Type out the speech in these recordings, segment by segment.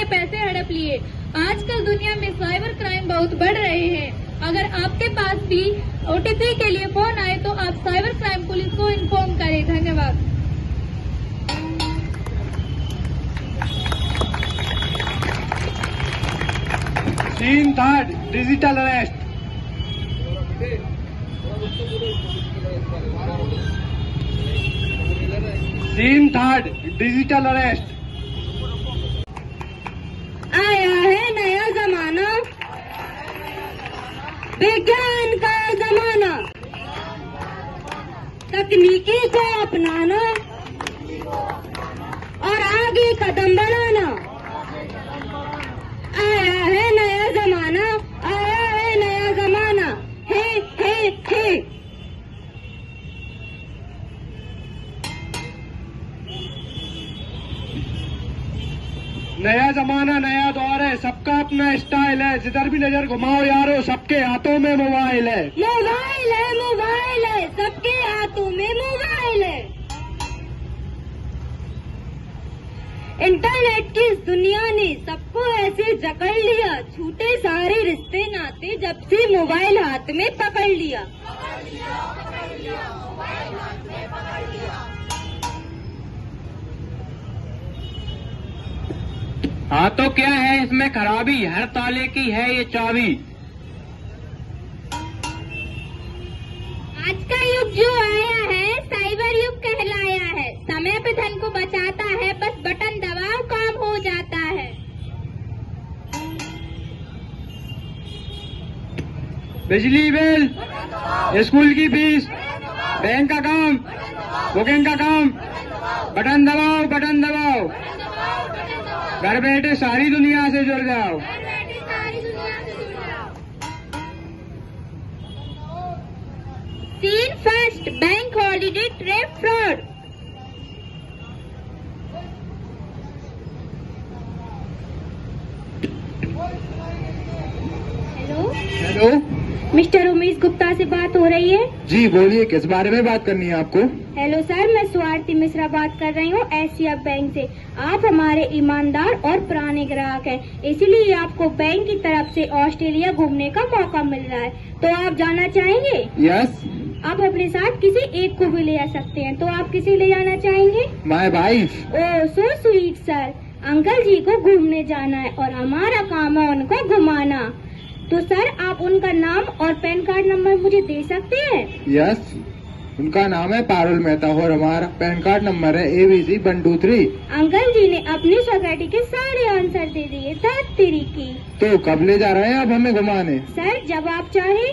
सारे पैसे हड़प लिए। आजकल दुनिया में साइबर क्राइम बहुत बढ़ रहे हैं। अगर आपके पास भी OTP के लिए फोन आए तो आप साइबर क्राइम पुलिस को इन्फॉर्म करें। धन्यवाद। Scene third, digital arrest. Scene third, digital arrest. आया है नया जमाना, विज्ञान का जमाना, तकनीकी को अपनाना और आगे कदम बढ़ाना। आया है नया जमाना, आया है नया जमाना, हे हे हे। नया जमाना नया दौर है, सबका अपना स्टाइल है। जिधर भी नजर घुमाओ यारो, सबके हाथों में मोबाइल है। मोबाइल है, मोबाइल है, सबके हाथों में मोबाइल है। इंटरनेट की इस दुनिया ने सबको ऐसे जकड़ लिया, छूटे सारे रिश्ते नाते जब से मोबाइल हाथ में पकड़ लिया। हाँ तो क्या है इसमें खराबी, हर ताले की है ये चाबी। आज का युग जो आया है साइबर युग कहलाया है। समय पे धन को बचाता है, बस बटन दबाओ काम हो जाता है। बिजली बिल, स्कूल की फीस, बैंक का काम, बुकिंग का काम, बटन दबाओ बटन दबाओ। घर बैठे सारी दुनिया से जुड़ जाओ। Scene first, bank holiday trap fraud. Hello hello, mister Umesh Gupta से बात हो रही है? जी बोलिए, किस बारे में बात करनी है आपको? हेलो सर, मैं स्वाति मिश्रा बात कर रही हूँ एशिया बैंक से। आप हमारे ईमानदार और पुराने ग्राहक हैं, इसीलिए आपको बैंक की तरफ से ऑस्ट्रेलिया घूमने का मौका मिल रहा है। तो आप जाना चाहेंगे? यस। आप अपने साथ किसी एक को भी ले जा सकते हैं। तो आप किसे ले जाना चाहेंगे? My wife. Oh so sweet sir. Uncle ji को घूमने जाना है और हमारा काम है उनको घुमाना। तो सर आप उनका नाम और पैन कार्ड नंबर मुझे दे सकते हैं? यस, उनका नाम है पारुल मेहता और हमारा पैन कार्ड नंबर है ABC 123। अंकल जी ने अपनी सोसाइटी के सारे आंसर दे दिए। की तो कब ले जा रहे हैं आप हमें घुमाने? सर जब आप चाहे।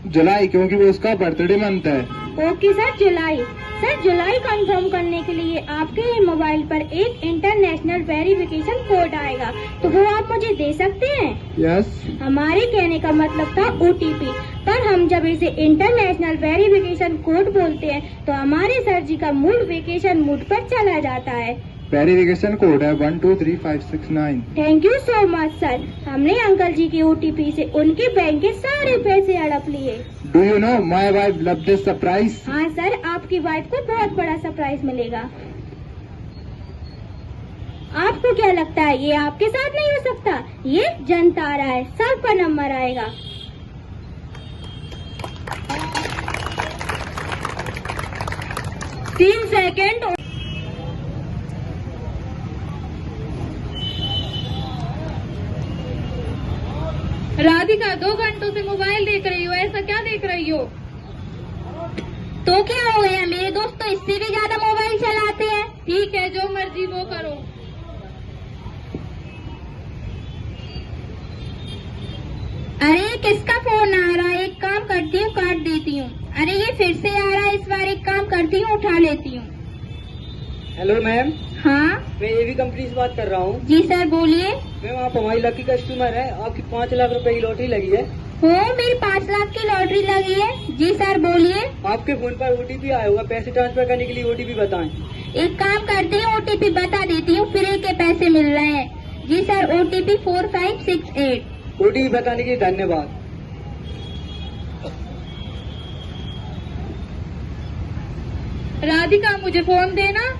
जुलाई, क्योंकि वो उसका बर्थडे मंथ है। ओके सर, जुलाई। सर जुलाई कंफर्म करने के लिए आपके ही मोबाइल पर एक इंटरनेशनल वेरिफिकेशन कोड आएगा, तो वो आप मुझे दे सकते हैं? यस। हमारे कहने का मतलब था OTP, पर हम जब इसे इंटरनेशनल वेरिफिकेशन कोड बोलते हैं तो हमारे सर जी का मूड वेकेशन मूड पर चला जाता है। वेरिफिकेशन कोड है 123569। Thank you so much sir. हमने अंकल जी की OTP से उनके बैंक के सारे पैसे हड़प लिए। Do you know my wife love this surprise? हाँ सर, आपकी वाइफ को बहुत बड़ा सरप्राइज मिलेगा। आपको क्या लगता है ये आपके साथ नहीं हो सकता? ये जनता आ रहा है, सबका नंबर आएगा। तीन सेकेंड। राधिका 2 घंटों से मोबाइल देख रही हो, ऐसा क्या देख रही हो? तो क्या हो गया, मेरे दोस्त तो इससे भी ज्यादा मोबाइल चलाते हैं। ठीक है, जो मर्जी वो करो। अरे किसका फोन आ रहा है? एक काम करती हूँ, काट देती हूँ। अरे ये फिर से आ रहा है, इस बार एक काम करती हूँ, उठा लेती हूँ। Hello ma'am. हाँ मैं AV कंपनी से बात कर रहा हूँ। जी सर बोलिए। मैम आप हमारी लकी कस्टमर है, आपकी 5 लाख रुपए की लॉटरी लगी है। हो, मेरी 5 लाख की लॉटरी लगी है। जी सर बोलिए। आपके फोन पर OTP आया होगा, पैसे ट्रांसफर करने के लिए OTP बताएं। एक काम करती हूँ, OTP बता देती हूँ, फ्री के पैसे मिल रहे हैं। जी सर, OTP 4568। OTP बताने के लिए धन्यवाद। राधिका मुझे फोन देना।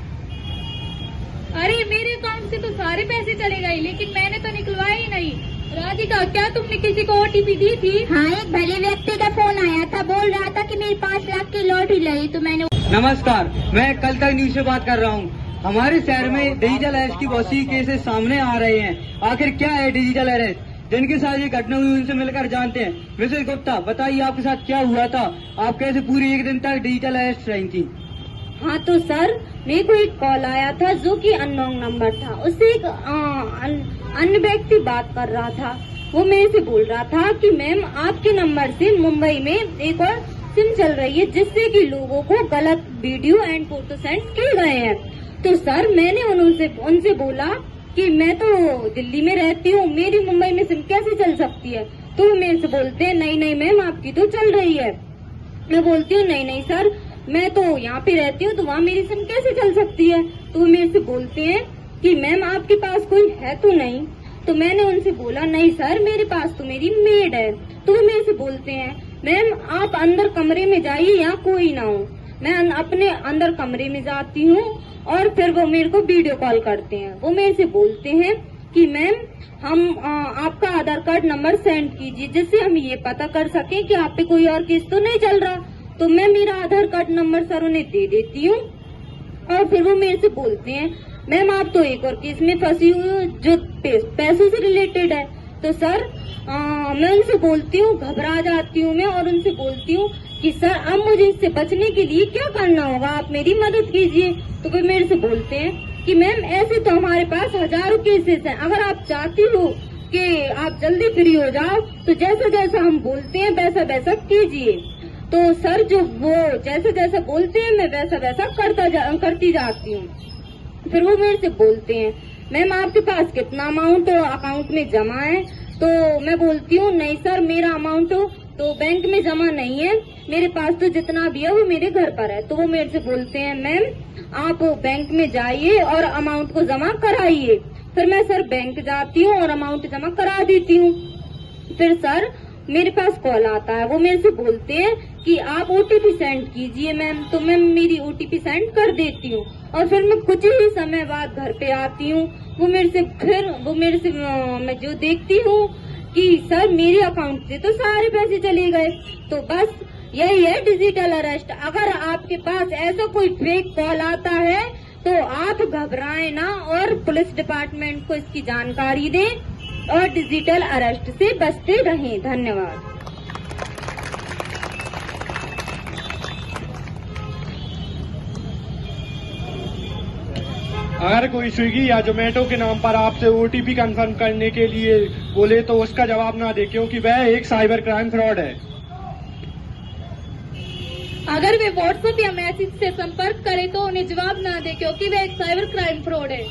अरे मेरे अकाउंट से तो सारे पैसे चले गए, लेकिन मैंने तो निकलवाए ही नहीं। राधिका, क्या तुमने किसी को OTP दी थी? हाँ, एक भले व्यक्ति का फोन आया था, बोल रहा था कि मेरी 5 लाख की लॉटरी लगी, तो मैंने। नमस्कार, मैं कल तक न्यूज से बात कर रहा हूँ। हमारे शहर में डिजिटल अरेस्ट की बहुत सी केसेस सामने आ रहे हैं। आखिर क्या है डिजिटल अरेस्ट? जिनके साथ ये घटना हुई उनसे मिलकर जानते हैं। मिसेस गुप्ता, बताइए आपके साथ क्या हुआ था? आप कैसे पूरी एक दिन तक डिजिटल अरेस्ट रही थी? हाँ तो सर, मेरे को एक कॉल आया था जो कि अननोन नंबर था। उससे एक अन्य व्यक्ति बात कर रहा था। वो मेरे से बोल रहा था कि मैम, आपके नंबर से मुंबई में एक और सिम चल रही है जिससे कि लोगों को गलत वीडियो एंड फोटो सेंड किए गए हैं। तो सर, मैंने उनसे बोला कि मैं तो दिल्ली में रहती हूँ, मेरी मुंबई में सिम कैसे चल सकती है? तो वो मेरे से बोलते हैं, नहीं मैम, आपकी तो चल रही है। मैं बोलती हूँ, नहीं सर, मैं तो यहाँ पे रहती हूँ, तो वहाँ मेरी सिम कैसे चल सकती है? तो वो मेरे से बोलते हैं कि मैम, आपके पास कोई है तो नहीं? तो मैंने उनसे बोला, नहीं सर, मेरे पास तो मेरी मेड है। तो वो मेरे से बोलते हैं, मैम आप अंदर कमरे में जाइए, यहाँ कोई ना हो। मैं अपने अंदर कमरे में जाती हूँ और फिर वो मेरे को वीडियो कॉल करते हैं। वो मेरे से बोलते हैं कि मैम, हम आपका आधार कार्ड नंबर सेंड कीजिए जिससे हम ये पता कर सकें कि आप पे कोई और केस तो नहीं चल रहा। तो मैं मेरा आधार कार्ड नंबर सर उन्हें दे देती हूँ और फिर वो मेरे से बोलते हैं, मैम आप तो एक और केस में फंसी हुई हो जो पैसों से रिलेटेड है। तो सर, मैं उनसे बोलती हूँ, घबरा जाती हूँ मैं और उनसे बोलती हूँ कि सर, अब मुझे इससे बचने के लिए क्या करना होगा, आप मेरी मदद कीजिए। तो वे मेरे से बोलते हैं कि मैम, ऐसे तो हमारे पास हजारों केसेस हैं, अगर आप चाहती हो कि आप जल्दी फ्री हो जाओ तो जैसा जैसा हम बोलते हैं वैसा वैसा कीजिए। तो सर, जो वो जैसा जैसा बोलते हैं मैं वैसा वैसा करती जाती हूँ। फिर वो मेरे से बोलते हैं, मैम आपके पास कितना अमाउंट अकाउंट में जमा है? तो मैं बोलती हूँ, नहीं सर, मेरा अमाउंट तो बैंक में जमा नहीं है, मेरे पास तो जितना भी है वो मेरे घर पर है। तो वो मेरे से बोलते हैं, मैम आप बैंक में जाइए और अमाउंट को जमा कराइए। फिर मैं सर बैंक जाती हूँ और अमाउंट जमा करा देती हूँ। फिर सर, मेरे पास कॉल आता है, वो मेरे से बोलते हैं कि आप OTP सेंड कीजिए मैम। तो मैं मेरी OTP सेंड कर देती हूँ और फिर मैं कुछ ही समय बाद घर पे आती हूँ। वो मेरे से मैं जो देखती हूँ कि सर, मेरे अकाउंट से तो सारे पैसे चले गए। तो बस यही है डिजिटल अरेस्ट। अगर आपके पास ऐसा कोई फेक कॉल आता है तो आप घबराएं ना और पुलिस डिपार्टमेंट को इसकी जानकारी दें और डिजिटल अरेस्ट से बचते रहें। धन्यवाद। अगर कोई स्विगी या जोमेटो के नाम पर आपसे OTP कंफर्म करने के लिए बोले तो उसका जवाब ना दे, क्योंकि वह एक साइबर क्राइम फ्रॉड है। अगर वे व्हाट्सएप या मैसेज से संपर्क करें तो उन्हें जवाब ना दे, क्योंकि वह एक साइबर क्राइम फ्रॉड है।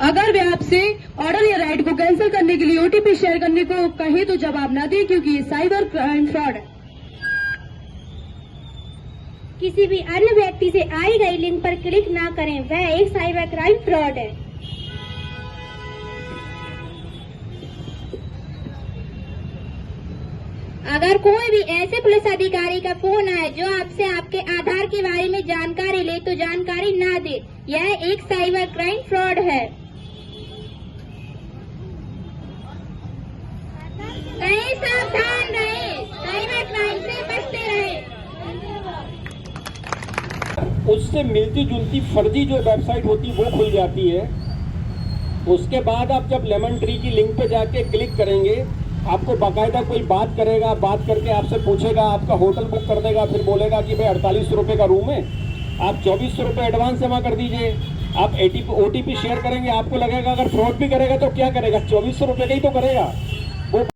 अगर वे आपसे ऑर्डर या राइड को कैंसिल करने के लिए OTP शेयर करने को कहे तो जवाब ना दें, क्योंकि ये साइबर क्राइम फ्रॉड है। किसी भी अन्य व्यक्ति से आई गई लिंक पर क्लिक ना करें, वह एक साइबर क्राइम फ्रॉड है। अगर कोई भी ऐसे पुलिस अधिकारी का फोन आए जो आपसे आपके आधार के बारे में जानकारी ले तो जानकारी ना दे, यह एक साइबर क्राइम फ्रॉड है। कहीं सावधान रहें, साइबर क्राइम से बचते रहें। उससे मिलती जुलती फर्जी जो वेबसाइट होती है वो खुल जाती है। उसके बाद आप जब लेमन ट्री की लिंक पे जाके क्लिक करेंगे, आपको बाकायदा कोई बात करेगा, बात करके आपसे पूछेगा, आपका होटल बुक कर देगा, फिर बोलेगा कि भाई 48 रुपये का रूम है, आप 2400 रुपये एडवांस जमा कर दीजिए। आप OTP शेयर करेंगे, आपको लगेगा अगर फ्रॉड भी करेगा तो क्या करेगा, 2400 रुपये का ही तो करेगा।